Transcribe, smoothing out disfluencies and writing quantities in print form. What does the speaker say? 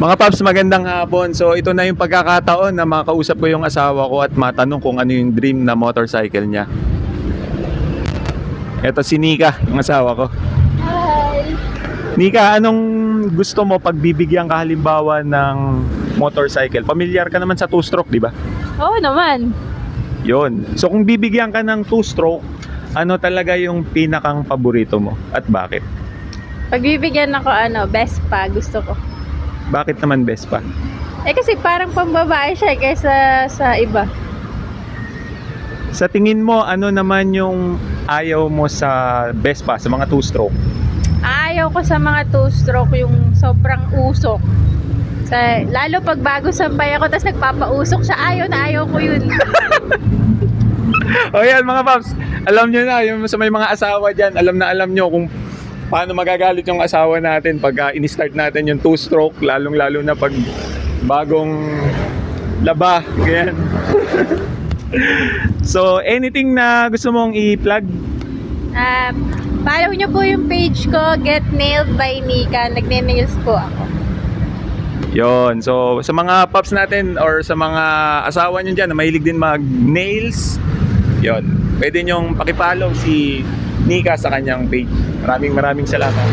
Mga Paps, magandang hapon. So ito na yung pagkakataon na makausap ko yung asawa ko at matanong kung ano yung dream na motorcycle niya. Ito si Nika, yung asawa ko. Hi! Nika, anong gusto mo pagbibigyan ka halimbawa ng motorcycle? Pamilyar ka naman sa two-stroke, di ba? Oo naman. Yun. So kung bibigyan ka ng two-stroke, ano talaga yung pinakang paborito mo at bakit? Pagbibigyan ako Vespa, gusto ko. Bakit naman Vespa? Kasi parang pambabae siya kaysa sa iba. Sa tingin mo, ano naman yung ayaw mo sa Vespa, sa mga two-stroke? Ayaw ko sa mga two-stroke yung sobrang usok. Lalo pag bago sampay ako tapos nagpapausok siya, ayaw ko yun. O yan mga Paps, alam nyo na, yung sa may mga asawa dyan, alam na alam nyo kung paano magagalit yung asawa natin pag in-start natin yung two-stroke, lalong-lalo na pag bagong laba, ganyan. So, anything na gusto mong i-plug? Follow nyo po yung page ko, Get Nailed by Nika. Nagne-nails po ako. Yon. So, sa mga Paps natin or sa mga asawa nyo dyan na mahilig din mag-nails, yon. Pwede nyong pakipollow si Nika sa kanyang page. Maraming salamat.